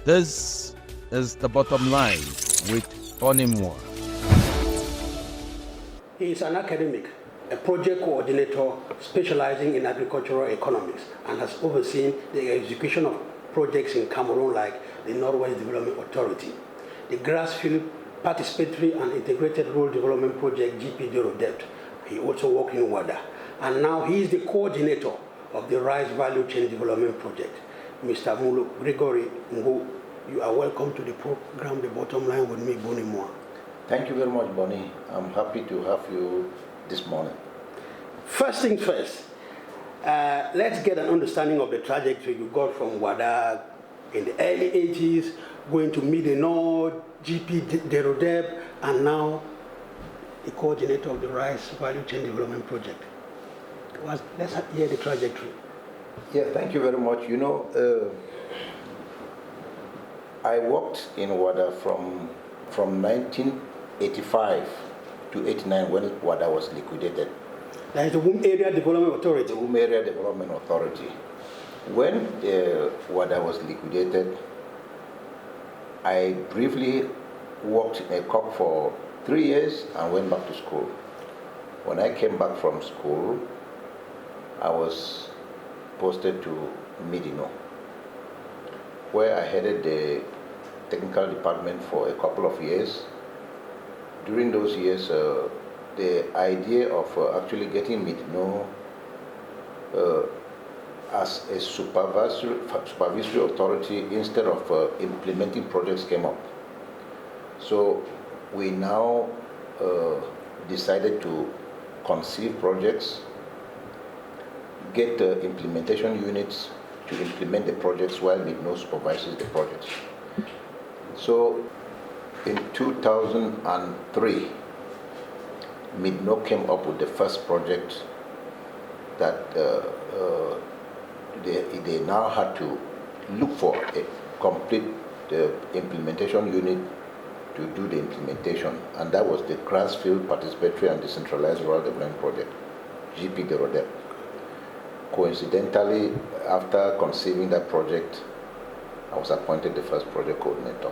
This is The Bottom Line with Gregory Muluh. He is an academic, a project coordinator specializing in agricultural economics, and has overseen the execution of projects in Cameroon like the Northwest Development Authority, the Grassfield Participatory and Integrated Rural Development Project GPDRODEP. He also worked in WADA, and now he is the coordinator of the Rice Value Chain Development Project. Mr. Muluh, Gregory Muluh, you are welcome to the program, The Bottom Line, with me, Gregory Muluh. Thank you very much, Bonnie. I'm happy to have you this morning. First things first, let's get an understanding of the trajectory you got from WADA in the early 80s, going to Mid-North, GPDRODEP, and now the coordinator of the Rice Value Chain Development Project. Let's hear the trajectory. Yeah, thank you very much. You know, I worked in WADA from 1985 to 89 when WADA was liquidated. That is the Womb Area Development Authority. The Womb Area Development Authority. When WADA was liquidated, I briefly worked in a COP for 3 years and went back to school. When I came back from school, I was posted to Mid-North, where I headed the technical department for a couple of years. During those years, the idea of actually getting Mid-North as a supervisory authority instead of implementing projects came up. So we now decided to conceive projects, get the implementation units to implement the projects while Mid-North supervises the projects. So in 2003, Mid-North came up with the first project that they now had to look for a complete implementation unit to do the implementation, and that was the Grassfield Participatory and Decentralized Rural Development Project, GPDRODEP. Coincidentally, after conceiving that project, I was appointed the first project coordinator.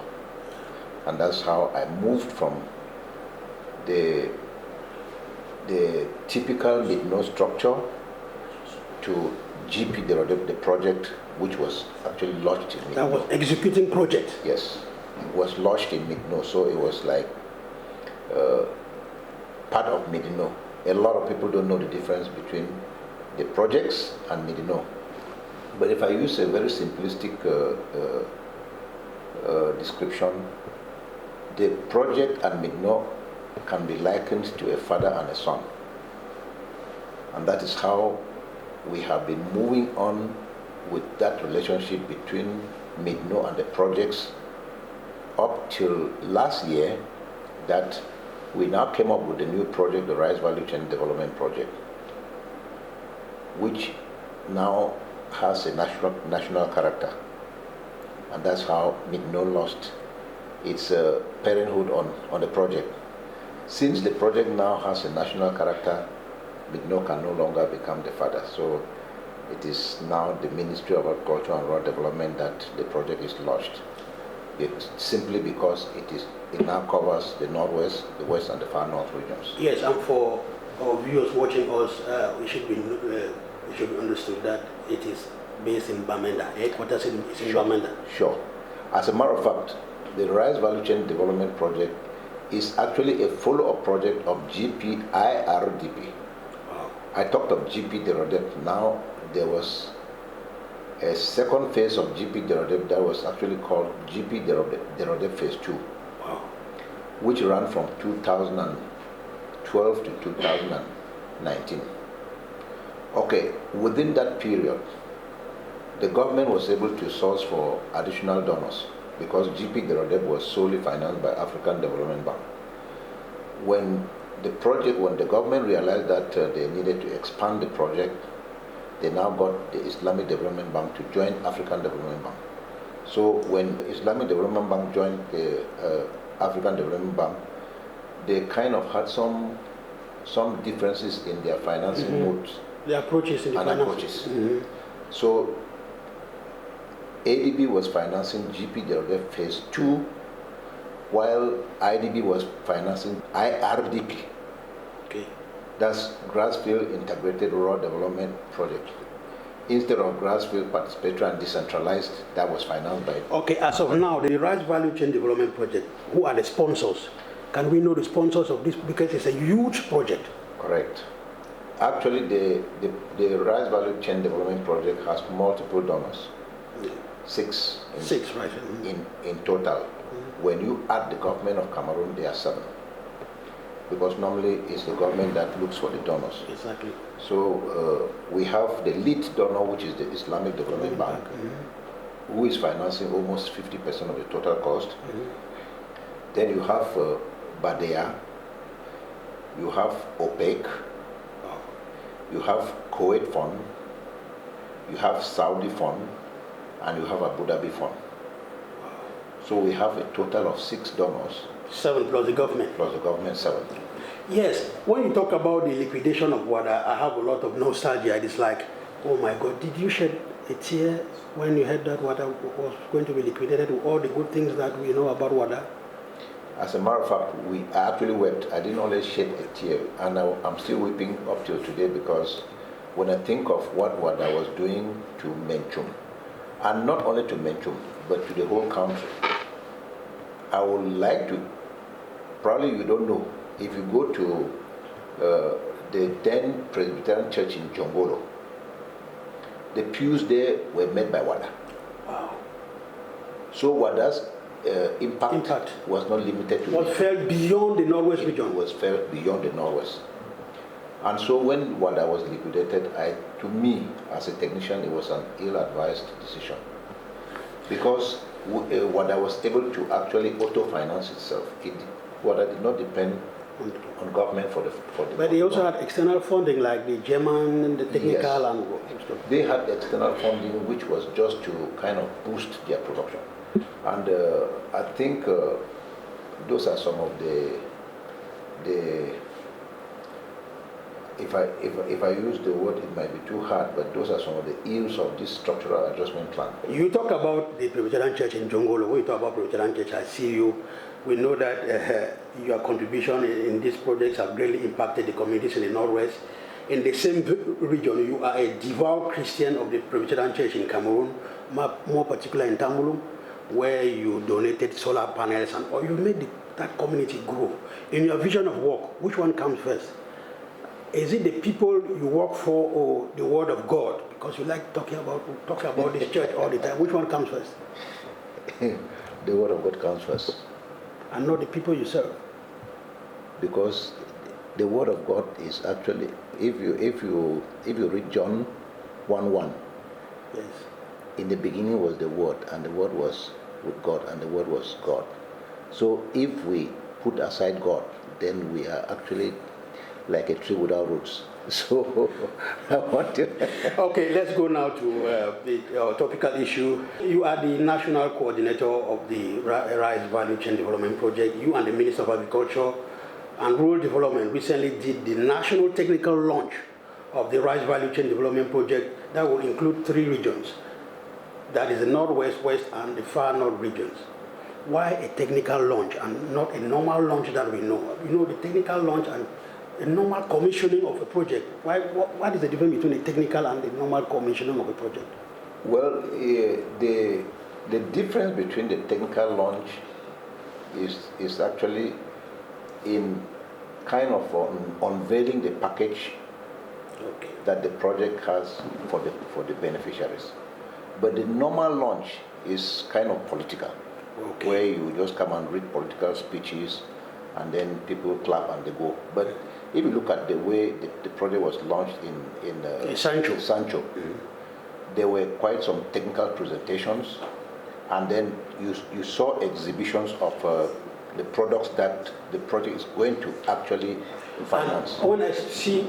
And that's how I moved from the typical Mid-North structure to GPDRODEP, the project which was actually launched in Mid-North. That was executing project. Yes, it was launched in Mid-North, so it was like part of Mid-North. A lot of people don't know the difference between the projects and Mid-North. But if I use a very simplistic description, the project and Mid-North can be likened to a father and a son. And that is how we have been moving on with that relationship between Mid-North and the projects up till last year, that we now came up with a new project, the Rice Value Chain Development Project, which now has a national character. And that's how Mid-North lost its parenthood on the project. Since the project now has a national character, Mid-North can no longer become the father. So it is now the Ministry of Agriculture and Rural Development that the project is launched. It's simply because it now covers the Northwest, the West, and the Far North regions. Yes, and for our viewers watching us, it should be understood that it is based in Bamenda. Headquarters is in Bamenda. Sure. As a matter of fact, the Rice Value Chain Development Project is actually a follow-up project of GPIRDP. Wow. I talked of GPDRODEP. Now there was a second phase of GPDRODEP that was actually called GPDRODEP Phase 2, wow, which ran from 2012 to 2019. Okay, within that period, the government was able to source for additional donors because GPDRODEP was solely financed by African Development Bank. When the government realized that they needed to expand the project, they now got the Islamic Development Bank to join African Development Bank. So when the Islamic Development Bank joined the African Development Bank, they kind of had some differences in their financing, mm-hmm, modes. The approaches in the approaches. Mm-hmm. So ADB was financing GP Derodeb Phase 2, while IDB was financing IRDP. Okay. That's Grassfield Integrated Rural Development Project. Instead of Grassfield Participatory and Decentralized, that was financed by... Okay, as of now, the Rice Value Chain Development Project, who are the sponsors? Can we know the sponsors of this? Because it's a huge project. Correct. Actually, the Rice Value Chain Development Project has multiple donors. Yeah. Six. Six, right. In total. When you add the government of Cameroon, there are 7. Because normally it's the government that looks for the donors. Exactly. So we have the lead donor, which is the Islamic Development Bank, who is financing almost 50% of the total cost. Then you have Badea, you have OPEC, you have Kuwait Fund, you have Saudi Fund, and you have Abu Dhabi Fund. So we have a total of 6 donors. 7 plus the government. Plus the government, 7. Yes, when you talk about the liquidation of water, I have a lot of nostalgia. It's like, oh my God, did you shed a tear when you heard that water was going to be liquidated with all the good things that we know about water? As a matter of fact, I actually wept. I didn't only shed a tear, and I'm still weeping up till today, because when I think of what water was doing to Menchum, and not only to Menchum, but to the whole country, I would like to, probably you don't know, if you go to the then Presbyterian Church in Jongolo, the pews there were made by water. Wow. So water's impact was not limited to... Was felt beyond the Northwest region. It was felt beyond the Northwest. And so when water was liquidated, to me, as a technician, it was an ill-advised decision. Because water was able to actually auto-finance itself. Water did not depend on government for the But they also had external funding, like the German, the technical, yes. and stuff. They had external funding, which was just to kind of boost their production. And I think those are some of the if I use the word, it might be too hard, but those are some of the ills of this structural adjustment plan. You talk about the Presbyterian Church in Jongolo. When you talk about Presbyterian Church, I see you. We know that your contribution in these projects have greatly impacted the communities in the Northwest. In the same region, you are a devout Christian of the Presbyterian Church in Cameroon, more particularly in Tambulum, where you donated solar panels or you made that community grow. In your vision of work, which one comes first? Is it the people you work for or the Word of God? Because you like talking about this church all the time. Which one comes first? The Word of God comes first. And not the people you serve. Because the Word of God is actually, if you read John 1:1, yes. In the beginning was the Word, and the Word was with God, and the Word was God. So if we put aside God, then we are actually like a tree without roots. So I want to... Okay, let's go now to the topical issue. You are the national coordinator of the Rice Value Chain Development Project. You and the Minister of Agriculture and Rural Development recently did the national technical launch of the Rice Value Chain Development Project that will include 3 regions. That is the Northwest, West, and the Far North regions. Why a technical launch and not a normal launch that we know? We know the technical launch and a normal commissioning of a project. What is the difference between a technical and the normal commissioning of a project? Well, the difference between the technical launch is actually in kind of unveiling the package that the project has for the beneficiaries. But the normal launch is kind of political, where you just come and read political speeches and then people clap and they go. But if you look at the way the project was launched in Sancho, there were quite some technical presentations, and then you saw exhibitions of the products that the project is going to actually finance. And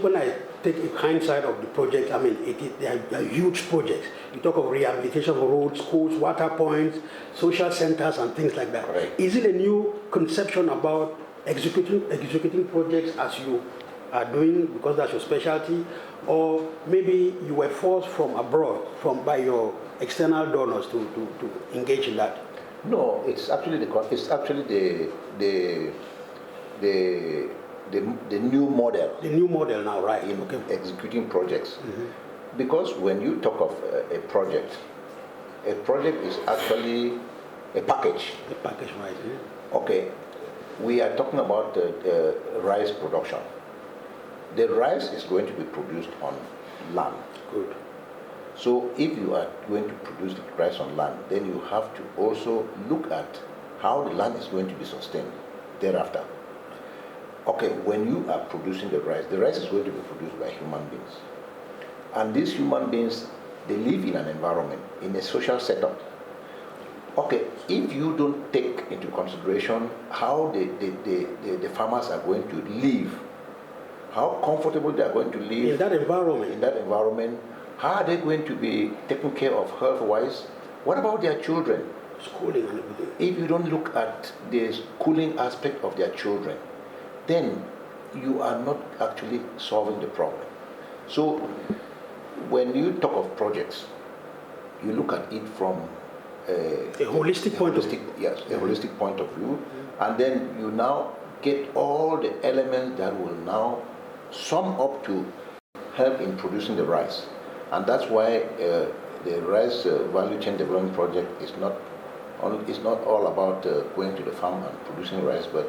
when I take a hindsight of the project, I mean, they are huge projects. You talk of rehabilitation of roads, schools, water points, social centers, and things like that. Right. Is it a new conception about executing projects as you are doing because that's your specialty, or maybe you were forced from abroad by your external donors to engage in that? No, it's actually the new model. The new model now, right? In Okay. executing projects. Because when you talk of a project is actually a package. The package, right? Okay, we are talking about the rice production. The rice is going to be produced on land. Good. So if you are going to produce the rice on land, then you have to also look at how the land is going to be sustained thereafter. Okay, when you are producing the rice is going to be produced by human beings. And these human beings, they live in an environment, in a social setup. Okay, if you don't take into consideration how the farmers are going to live, how comfortable they are going to live In that environment, how are they going to be taken care of health-wise? What about their children? schooling and everything. If you don't look at the schooling aspect of their children, then you are not actually solving the problem. So when you talk of projects, you look at it from a holistic point of view. Yes, a holistic point of view, and then you now get all the elements that will now sum up to help in producing the rice. And that's why the rice value chain development project is not all about going to the farm and producing rice, but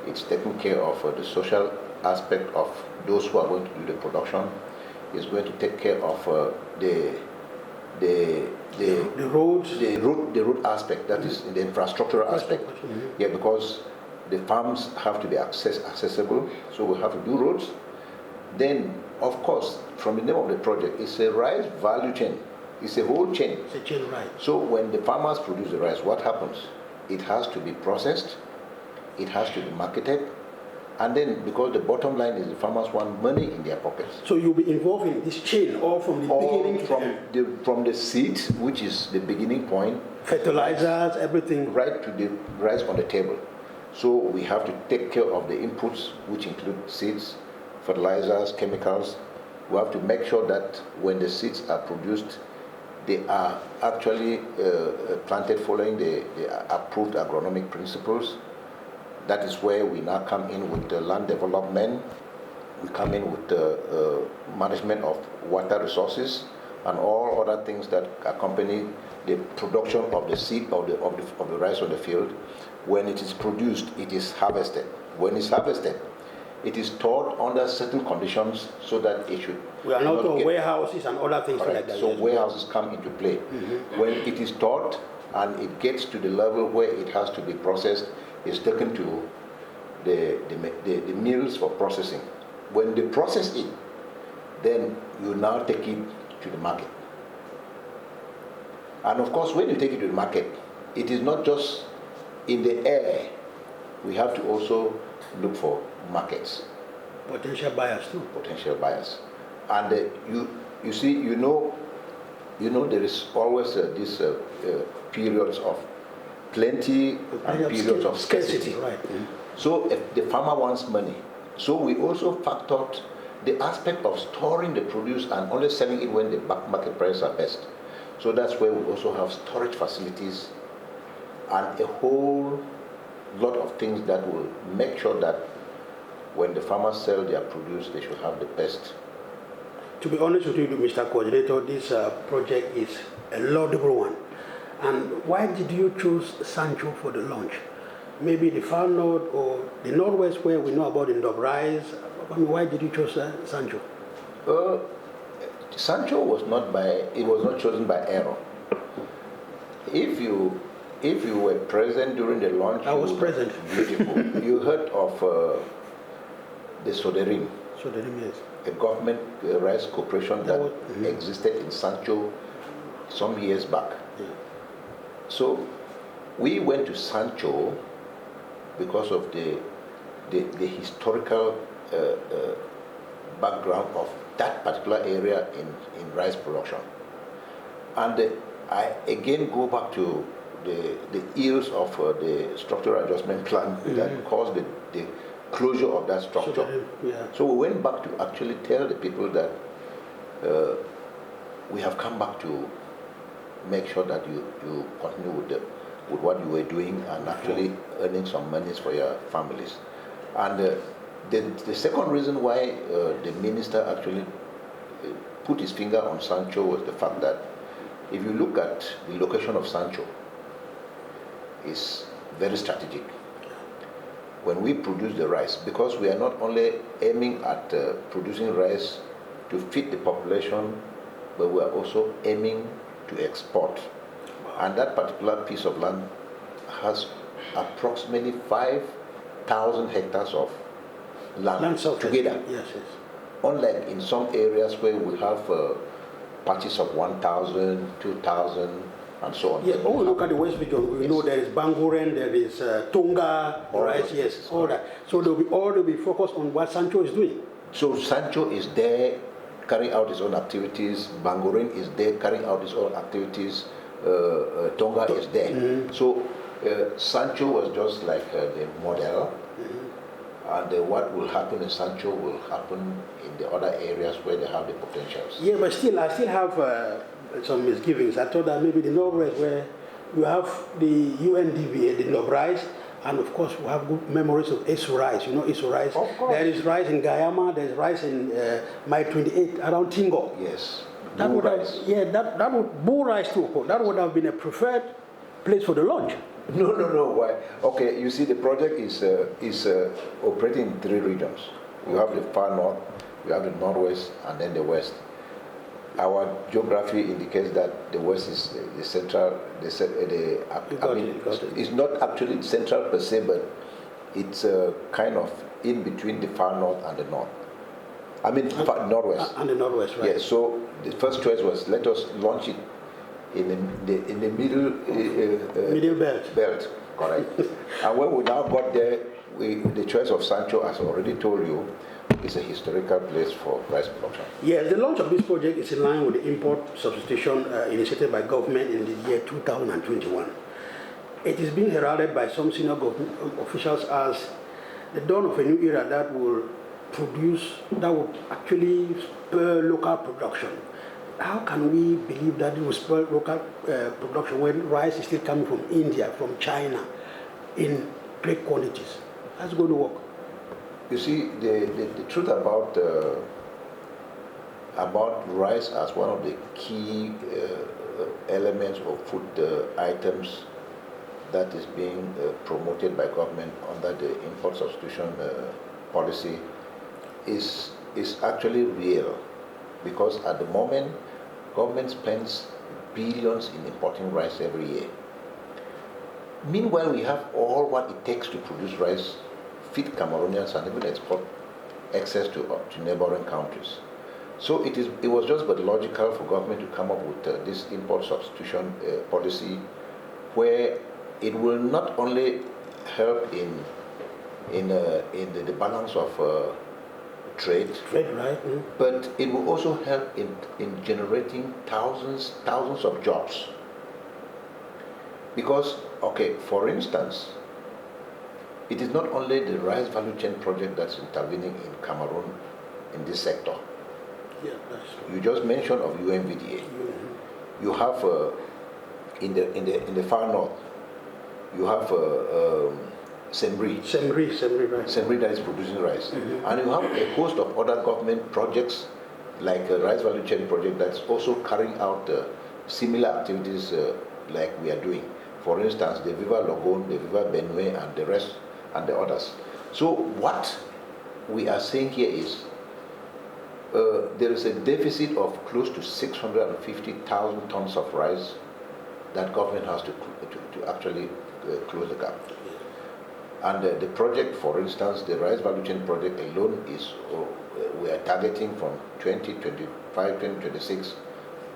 it's taking care of the social aspect of those who are going to do the production. It's going to take care of the roads, the road aspect, that is in the infrastructural aspect. Yeah, because the farms have to be accessible, so we have to do roads. Then, of course, from the name of the project, it's a rice value chain. It's a whole chain. It's a chain, right? So when the farmers produce the rice, what happens? It has to be processed, it has to be marketed, and then because the bottom line is the farmers want money in their pockets. So you'll be involved in this chain all from the beginning from the seed, which is the beginning point, fertilizers, everything. right to the rice on the table. So we have to take care of the inputs, which include seeds, fertilizers, chemicals. We have to make sure that when the seeds are produced, they are actually planted following the approved agronomic principles. That is where we now come in with the land development. We come in with the management of water resources and all other things that accompany the production of the seed of the rice on the field. When it is produced, it is harvested. When it's harvested, it is stored under certain conditions so that it should. We are not on warehouses and other things like that. So warehouses come into play. When it is stored and it gets to the level where it has to be processed, it's taken to the mills for processing. When they process it, then you now take it to the market. And of course, when you take it to the market, it is not just in the air. We have to also look for markets. Potential buyers too. Potential buyers. And you know, there is always this periods of plenty and periods of scarcity. Right. So if the farmer wants money, so we also factored the aspect of storing the produce and only selling it when the market prices are best. So that's where we also have storage facilities and a whole lot of things that will make sure that when the farmers sell their produce, they should have the best. To be honest with you, Mr. Coordinator, this project is a laudable one. And why did you choose Sancho for the launch? Maybe the far north or the northwest where we know about the rice. I mean, why did you choose Sancho? Sancho was not chosen by error. If you were present during the launch, I was present. Beautiful. You heard of the Soderim. Soderim, yes. A government rice corporation that existed in Sancho some years back. Yeah. So we went to Sancho because of the historical background of that particular area in rice production. And I again go back to the ills of the structural adjustment plan that caused the closure of that structure. So we went back to actually tell the people that we have come back to make sure that you continue with what you were doing and actually earning some monies for your families. And the second reason why the minister actually put his finger on Sancho was the fact that if you look at the location of Sancho, it's very strategic. When we produce the rice, because we are not only aiming at producing rice to feed the population, but we are also aiming to export. And that particular piece of land has approximately 5,000 hectares of land together. Yes, yes. Unlike in some areas where we have patches of 1,000, 2,000, and so on. Yeah, when we look at the West region, we know there is Banguren, there is Tonga, rice, yes, all that. So they'll be focused on what Sancho is doing. So Sancho is there carrying out his own activities, Banguren is there carrying out his own activities, Tonga is there. Mm-hmm. So Sancho was just like the model, and what will happen in Sancho will happen in the other areas where they have the potentials. Yeah, but still, I still have some misgivings. I thought that maybe the Northwest, where you have the UNDP, the Nob rice, and of course we have good memories of Isu rice. You know Isu rice. Of course. There is rice in Guyama. There is rice in Mile 28 around Tingo. Yes. That would have, yeah, that would bull rice too. That would have been a preferred place for the launch. No. Why? Okay, you see, the project is operating in 3 regions. You have the far north, you have the northwest, and then the west. Our geography indicates that the west is the central. It's not actually central per se, but it's kind of in between the far north and the north. Northwest. And the northwest, right? Yes. So the first choice was, let us launch it in the middle middle belt. Belt, correct. And when we now got there, the choice of Sancho, as I already told you, is a historical place for rice production. Yes, the launch of this project is in line with the import substitution initiated by government in the year 2021. It is being heralded by some senior government officials as the dawn of a new era that will actually spur local production. How can we believe that it will spur local production when rice is still coming from India, from China, in great quantities? That's going to work. You see, the truth about rice as one of the key elements or food items that is being promoted by government under the import substitution policy is actually real, because at the moment government spends billions in importing rice every year. Meanwhile, we have all what it takes to produce rice, feed Cameroonians, and even export excess to neighboring countries. So it was just but logical for government to come up with this import substitution policy, where it will not only help in the balance of trade, right? but it will also help in generating thousands of jobs. Because, okay, for instance, it is not only the rice value chain project that's intervening in Cameroon in this sector. Yeah, that's true. You just mentioned of UNVDA. Mm-hmm. You have in the far north, you have Semri, right? Semri that is producing rice, mm-hmm. And you have a host of other government projects like a rice value chain project that's also carrying out similar activities like we are doing. For instance, the Viva Logon, the Viva Benue, and the rest, and the others. So what we are saying here is there is a deficit of close to 650,000 tons of rice that government has to actually close the gap. And the project, for instance, the rice value chain project alone is, we are targeting from 2025, 2026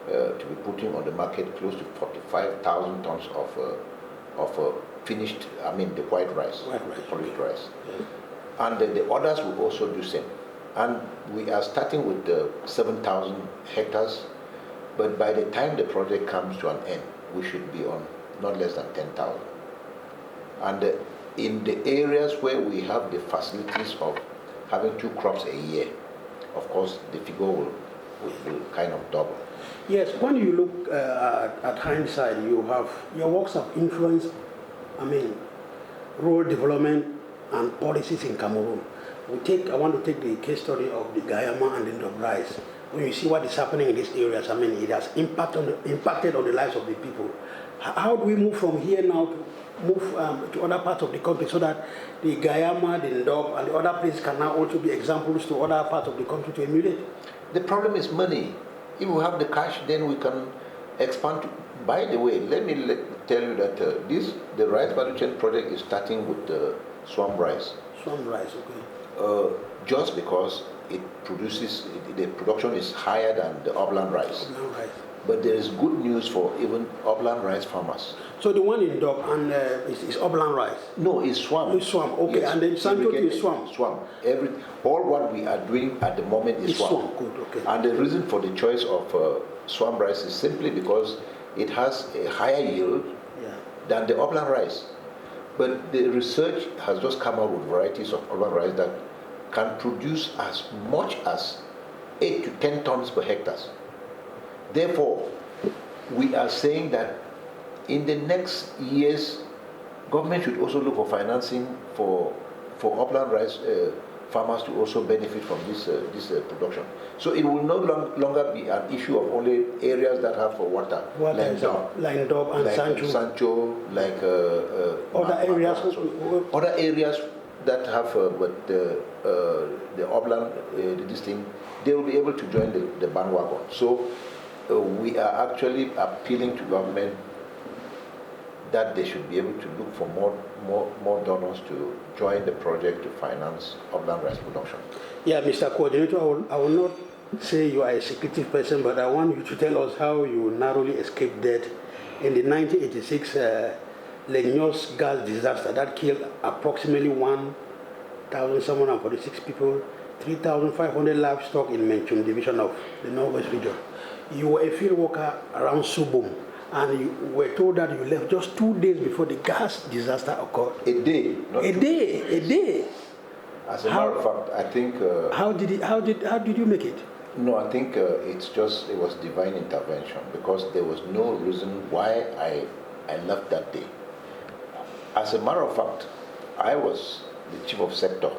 to be putting on the market close to 45,000 tons of finished, the white rice, the polished rice. Yeah. And the others will also do same. And we are starting with 7,000 hectares, but by the time the project comes to an end, we should be on not less than 10,000. And in the areas where we have the facilities of having 2 crops a year, of course the figure will will kind of double. Yes, when you look at hindsight, you have your works have influenced, rural development and policies in Cameroon. I want to take the case study of the Gayama and the Ndop rice. When you see what is happening in these areas, it has impacted on the lives of the people. How do we move from here now to move to other parts of the country so that the Gayama, the Ndop, and the other places can now also be examples to other parts of the country to emulate? The problem is money. If we have the cash, then we can expand. By the way, let me tell you that the rice value chain project is starting with swamp rice. Swamp rice, okay. Just because it produces, the production is higher than the upland rice. Upland rice. But there is good news for even upland rice farmers. So the one in Ndop and is upland rice? No, it's swamp. It's swamp, okay. Yes. And then Sancho is swamp? Swamp. All what we are doing at the moment is swamp. Swamp, good, okay. And the reason for the choice of swamp rice is simply because it has a higher yield than the upland rice. But the research has just come out with varieties of upland rice that can produce as much as 8 to 10 tons per hectare. Therefore, we are saying that in the next years, government should also look for financing for upland rice farmers to also benefit from this production. So it will no longer be an issue of only areas that have water, like Ndop and Sancho, like other areas. Other areas that have the upland, this thing, they will be able to join the bandwagon. So we are actually appealing to government that they should be able to look for more donors to join the project to finance upland rice production. Yeah, Mr. Coordinator, I will not say you are a secretive person, but I want you to tell us how you narrowly escaped death in the 1986 Legnos gas disaster that killed approximately 1,746 people, 3,500 livestock in Menchum division of the Northwest region. You were a field worker around Subum, and you were told that you left just 2 days before the gas disaster occurred. A day. A day. As a matter of fact, I think. How did you make it? No, I think it was divine intervention, because there was no reason why I left that day. As a matter of fact, I was the chief of sector,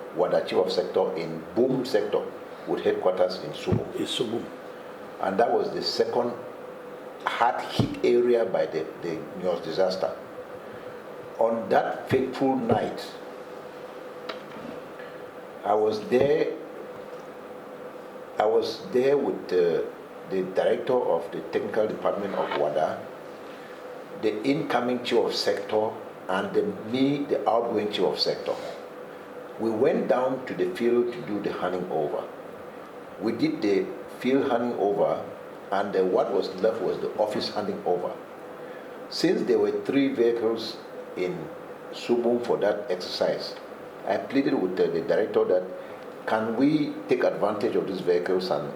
chief of sector in Boom sector, with headquarters in Subum. And that was the second hard hit area by the Nyos disaster. On that fateful night, I was there with the director of the technical department of WADA, the incoming chief of sector, and the outgoing chief of sector. We went down to the field to do the handing over. We did the field handing over, and what was left was the office handing over. Since there were 3 vehicles in Subum for that exercise, I pleaded with the director that can we take advantage of these vehicles and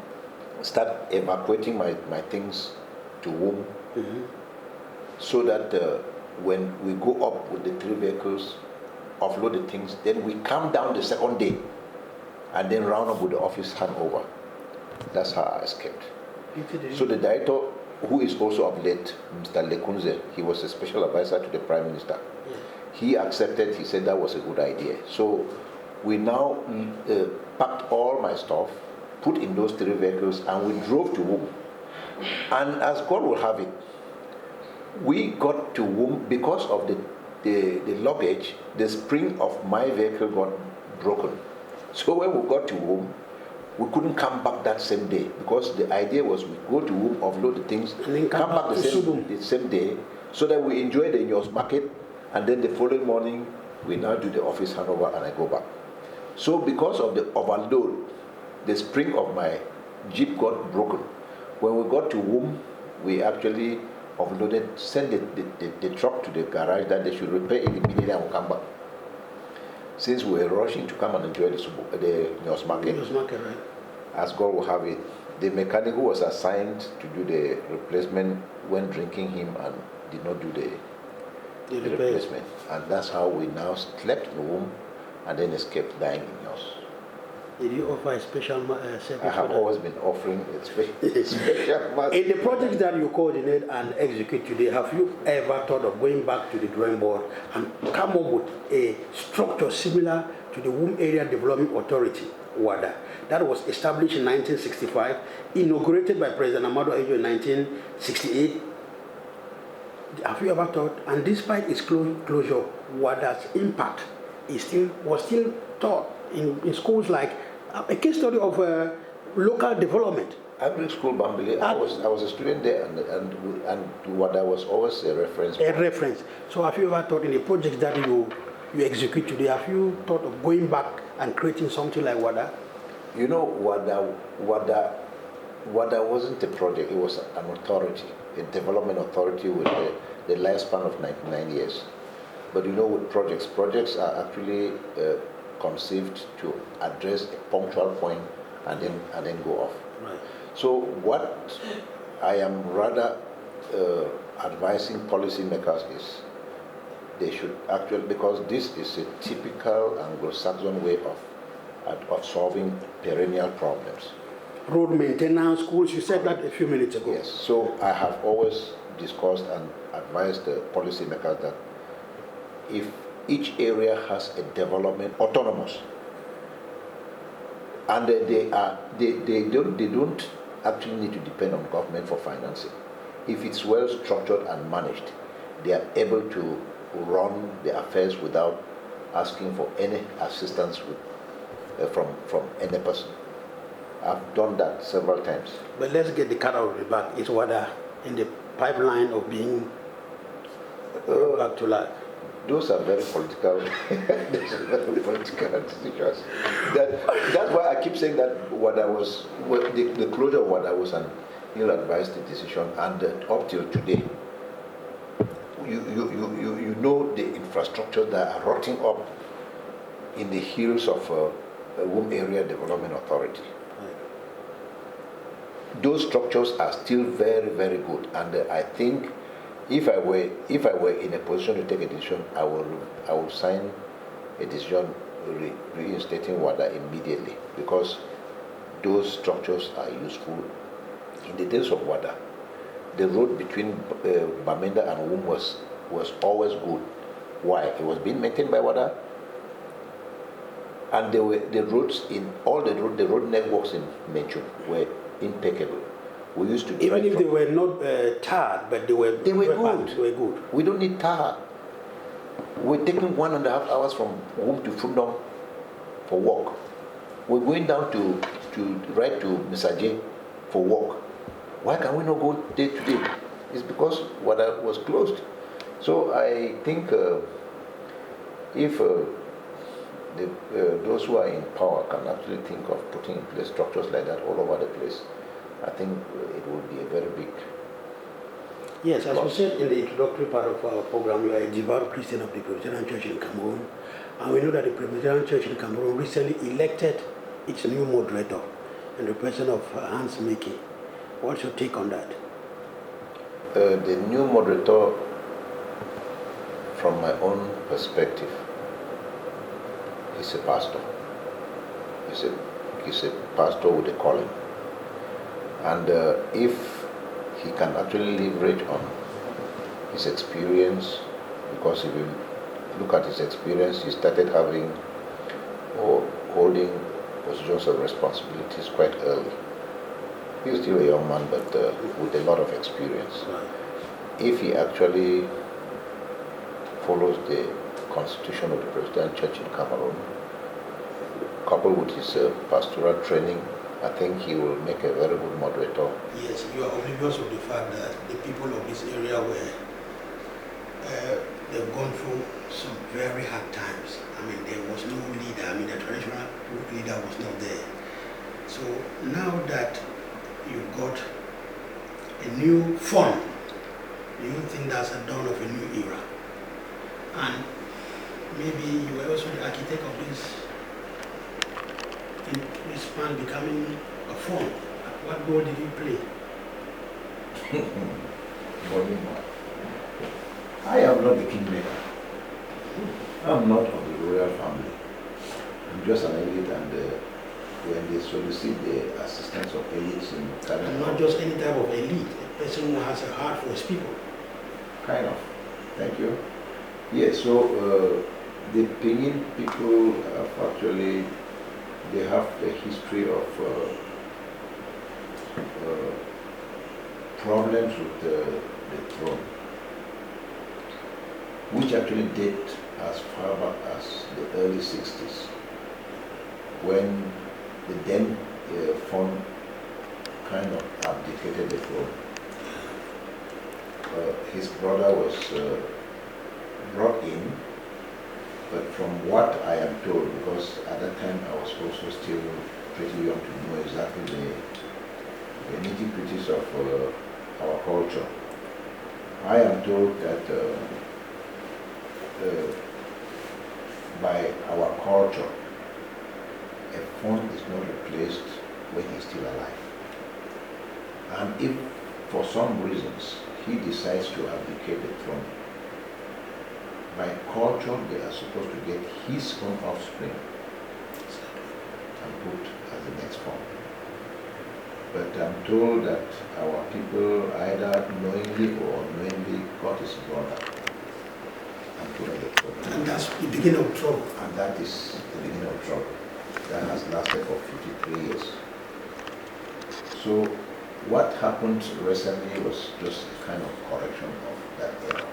start evacuating my things to Wum, so that when we go up with the 3 vehicles, offload the things, then we come down the second day and then round up with the office handover. That's how I escaped. So the director, who is also of late, Mr. Lekunze, he was a special advisor to the Prime Minister. He accepted, he said that was a good idea. So we now packed all my stuff, put in those 3 vehicles, and we drove to Wum. And as God will have it, we got to Wum because of the luggage. The spring of my vehicle got broken. So when we got to Wum, we couldn't come back that same day, because the idea was we go to Wum, offload the things, and then come back the same day, so that we enjoy the Nyos market, and then the following morning we now do the office handover and I go back. So because of the overload, the spring of my Jeep got broken. When we got to Wum, we actually offloaded, sent the truck to the garage that they should repair it immediately and we'll come back. Since we were rushing to come and enjoy the Nyos market, right. As God will have it, the mechanic who was assigned to do the replacement went drinking him and did not do the replacement. And that's how we now slept in the Wum and then escaped dying in Nyos. Did you offer a special service? I have always been offering a special mass. In the projects that you coordinate and execute today, have you ever thought of going back to the drawing board and come up with a structure similar to the Womb Area Development Authority, WADA, that was established in 1965, inaugurated by President Amado Ajo in 1968? Have you ever thought, and despite its closure, WADA's impact was still taught in schools, like a case study of local development? Agri School Bambile, I was a student there, and WADA was always a reference. A reference. So have you ever thought, in the projects that you execute today, have you thought of going back and creating something like WADA? You know, WADA wasn't a project, it was an authority, a development authority with the lifespan of 99 years. But you know, with projects are actually conceived to address a punctual point and then go off. Right. So what I am rather advising policymakers is they should actually, because this is a typical Anglo-Saxon way of solving perennial problems. Road maintenance, schools, you said that a few minutes ago. Yes, so I have always discussed and advised the policymakers that if each area has a development autonomous, and they don't actually need to depend on government for financing. If it's well structured and managed, they are able to run the affairs without asking for any assistance from any person. I've done that several times. But let's get the cat out of the bag. Is WADA in the pipeline of being back to life? Those are very political, decisions. That's why I keep saying that the closure of WADA was an ill-advised decision, and up till today, you know the infrastructure that are rotting up in the hills of a Womb Area Development Authority. Those structures are still very, very good, and I think if I were in a position to take a decision, I will sign a decision reinstating WADA immediately, because those structures are useful. In the days of WADA, the road between Bamenda and Womb was always good. Why? It was being maintained by WADA, and the roads in all the road networks in Menchum were impeccable. We used to even if they were not tarred, but they were good. They were good. We don't need tar. We're taking 1.5 hours from Womb to Fundong for walk. We're going down to right to Misaje for walk. Why can we not go day to day? It's because WADA was closed. So I think if those who are in power can actually think of putting in place structures like that all over the place, I think it would be a very big. Yes, as we said in the introductory part of our program, you are a devout Christian of the Presbyterian Church in Cameroon, and we know that the Presbyterian Church in Cameroon recently elected its new moderator in the person of Hans Miki. What's your take on that? The new moderator, from my own perspective, is a pastor. He's a pastor with a calling. And if he can actually leverage on his experience, because if you look at his experience, he started having or holding positions of responsibilities quite early. He's still a young man, but with a lot of experience. If he actually follows the constitution of the Presbyterian Church in Cameroon, coupled with his pastoral training, I think he will make a very good moderator. Yes, you are oblivious of the fact that the people of this area they've gone through some very hard times. I mean, there was no leader. I mean, the traditional leader was not there. So now that you've got a new fund, do you think that's a dawn of a new era? And maybe you were also the architect of this fund becoming a fund. What role did you play? I am not the kingmaker. I'm not of the royal family. I'm just an elite, and when they solicit the assistance of elites in carrying And not just any type of elite, a person who has a heart for his people. Kind of. Thank you. Yes, so the Pinyin people have actually, they have a history of problems with the throne, which actually date as far back as the early 60s, when the then Fon kind of abdicated the throne. His brother was brought in, but from what I am told, because at that time I was also still pretty young to know exactly the nitty-gritties of our culture, I am told that by our culture, a Fon is not replaced when he's still alive. And if for some reasons he decides to abdicate the throne, by culture they are supposed to get his own offspring and put as the next Fon. But I'm told that our people either knowingly or unknowingly got his brother and put on the throne. And that's the beginning of trouble. And that is the beginning of trouble. That has lasted for 53 years. So what happened recently was just a kind of correction of that error.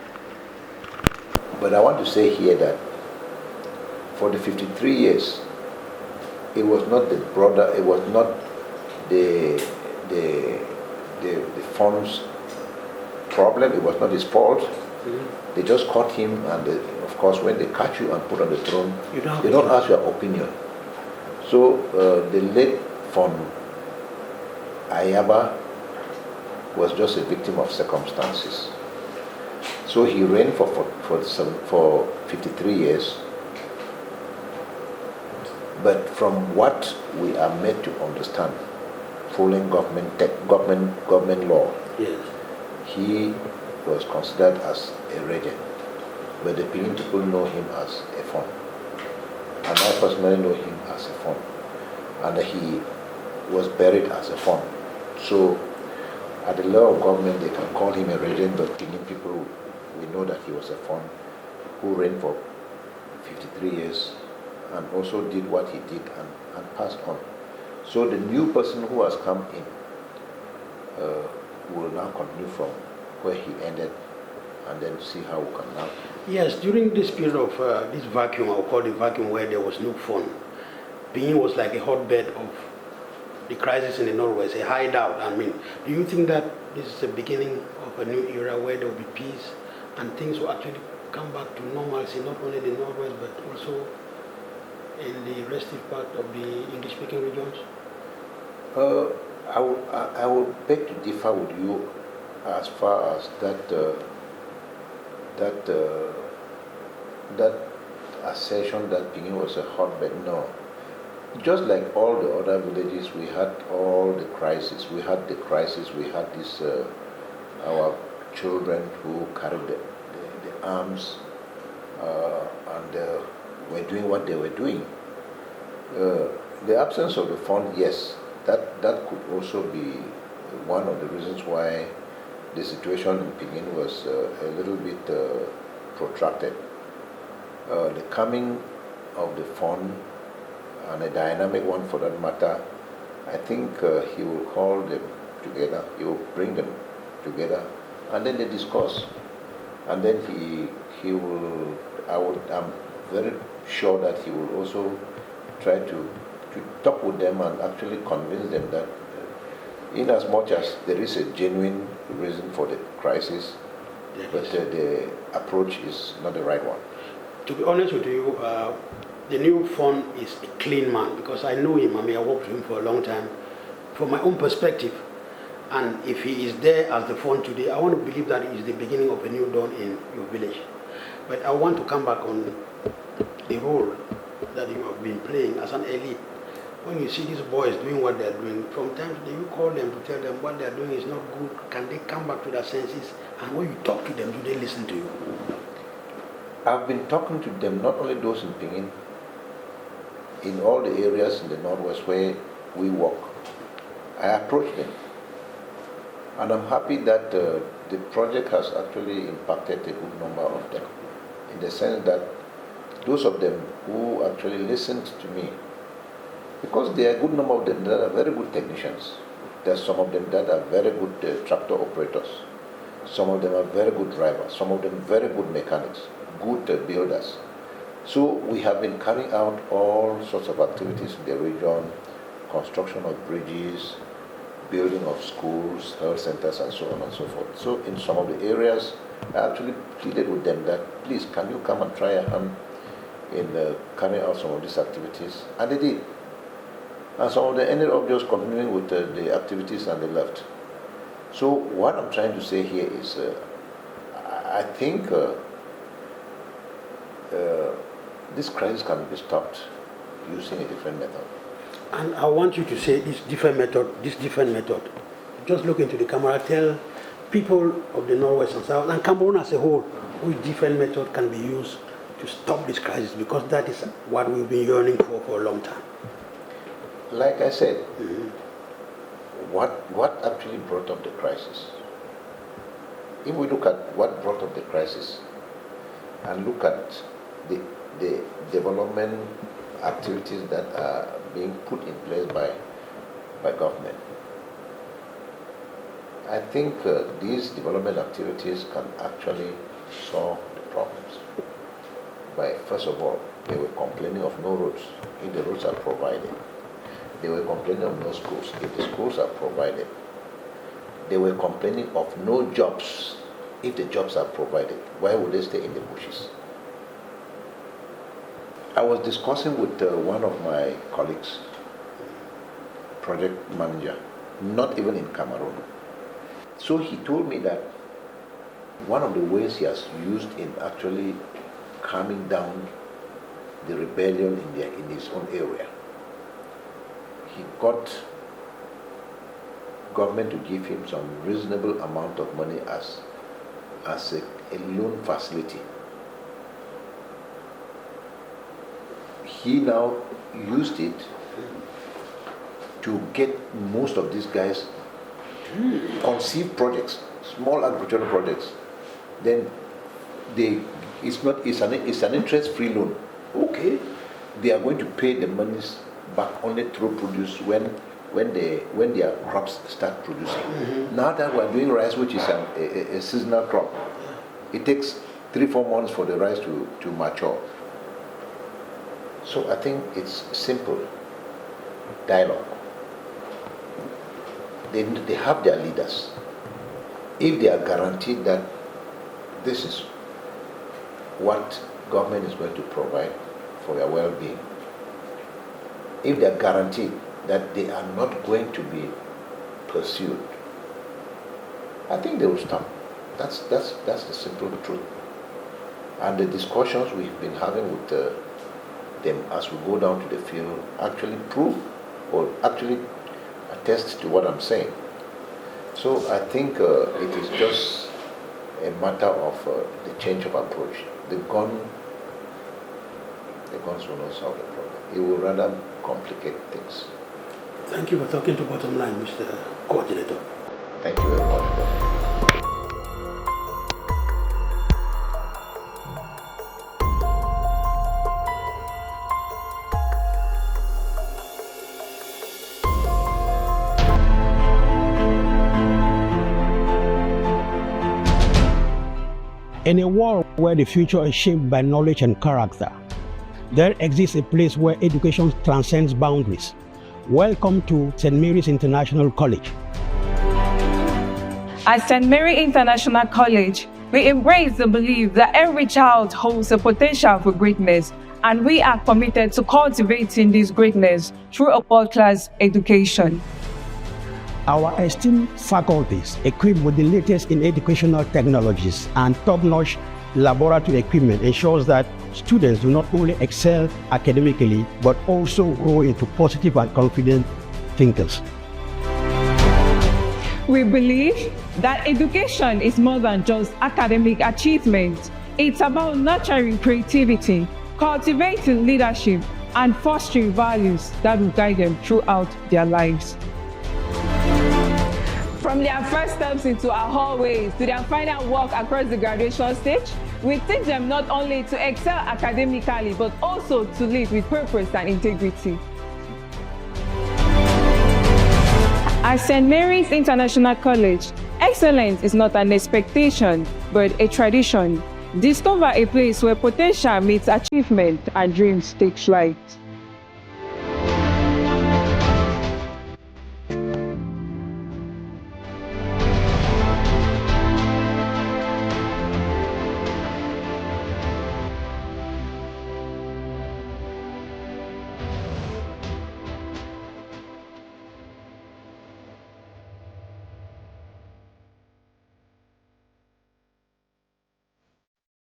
But I want to say here that for the 53 years, it was not the brother, it was not the Fon's problem, it was not his fault. Mm-hmm. They just caught him, and of course when they catch you and put on the throne, they don't ask your opinion. So the late Fon Ayaba was just a victim of circumstances. So he reigned for 53 years. But from what we are made to understand, following government law, yes, he was considered as a regent. But the Pinyin people know him as a Fon. And I personally know him as a Fon. And he was buried as a Fon. So at the law of government, they can call him a regent, but Pinyin people, we know that he was a Fon who reigned for 53 years and also did what he did and passed on. So the new person who has come in will now continue from where he ended and then see how we can now. Yes, during this period of this vacuum, I'll call it vacuum, where there was no Fon, Pinyin was like a hotbed of the crisis in the Northwest, a hideout. I mean, do you think that this is the beginning of a new era where there will be peace and things will actually come back to normalcy, not only the Northwest, but also in the restive part of the English-speaking regions? I would beg to differ with you as far as that assertion that Pinyin was a hotbed. No. Just like all the other villages, we had all the crises. We had this, our children who carried the arms and were doing what they were doing. The absence of the Fon, yes, that could also be one of the reasons why the situation in Pinyin was a little bit protracted. The coming of the Fon, and a dynamic one for that matter, I think he will call them together, he will bring them together, and then they discuss. And then he will, I'm very sure that he will also try to talk with them and actually convince them that in as much as there is a genuine reason for the crisis, but the approach is not the right one. To be honest with you, the new Fon is a clean man, because I know him. I mean, I worked with him for a long time. From my own perspective, and if he is there as the Fon today, I want to believe that it is the beginning of a new dawn in your village. But I want to come back on the role that you have been playing as an elite. When you see these boys doing what they are doing, from time to time you call them to tell them what they are doing is not good. Can they come back to their senses? And when you talk to them, do they listen to you? I've been talking to them, not only those in Pinyin, in all the areas in the Northwest where we work, I approach them. And I'm happy that the project has actually impacted a good number of them, in the sense that those of them who actually listened to me, because there are a good number of them that are very good technicians. There are some of them that are very good tractor operators. Some of them are very good drivers. Some of them very good mechanics, good builders. So we have been carrying out all sorts of activities in the region, construction of bridges, building of schools, health centers, and so on and so forth. So in some of the areas, I actually pleaded with them that, please, can you come and try a hand in carrying out some of these activities? And they did. And some of them ended up just continuing with the activities and they left. So what I'm trying to say here is, I think this crisis can be stopped using a different method. And I want you to say this different method. Just look into the camera, tell people of the Northwest and South, and Cameroon as a whole, which different method can be used to stop this crisis, because that is what we've been yearning for a long time. Like I said, what actually brought up the crisis? If we look at what brought up the crisis and look at the development activities that are being put in place by government, I think these development activities can actually solve the problems. By, first of all, they were complaining of no roads if the roads are provided. They were complaining of no schools if the schools are provided. They were complaining of no jobs if the jobs are provided. Why would they stay in the bushes? I was discussing with one of my colleagues, project manager, not even in Cameroon. So he told me that one of the ways he has used in actually calming down the rebellion in his own area, he got government to give him some reasonable amount of money as a loan facility. He now used it to get most of these guys conceive projects, small agricultural projects. Then it's an interest-free loan. Okay, they are going to pay the monies back only through produce when their crops start producing. Now that we're doing rice, which is a seasonal crop, it takes 3-4 months for the rice to mature. So I think it's simple dialogue. They have their leaders. If they are guaranteed that this is what government is going to provide for their well-being, if they are guaranteed that they are not going to be pursued, I think they will stop. That's the simple truth. And the discussions we've been having with them as we go down to the field actually prove or actually attest to what I'm saying. So I think it is just a matter of the change of approach. The guns will not solve the problem. It will rather complicate things. Thank you for talking to Bottom Line, Mr. Coordinator. Thank you very much. In a world where the future is shaped by knowledge and character, there exists a place where education transcends boundaries. Welcome to St. Mary's International College. At St. Mary International College, we embrace the belief that every child holds a potential for greatness, and we are committed to cultivating this greatness through a world-class education. Our esteemed faculties, equipped with the latest in educational technologies and top-notch laboratory equipment, ensures that students do not only excel academically, but also grow into positive and confident thinkers. We believe that education is more than just academic achievement. It's about nurturing creativity, cultivating leadership, and fostering values that will guide them throughout their lives. From their first steps into our hallways to their final walk across the graduation stage, we teach them not only to excel academically, but also to live with purpose and integrity. At St. Mary's International College, excellence is not an expectation, but a tradition. Discover a place where potential meets achievement and dreams take flight.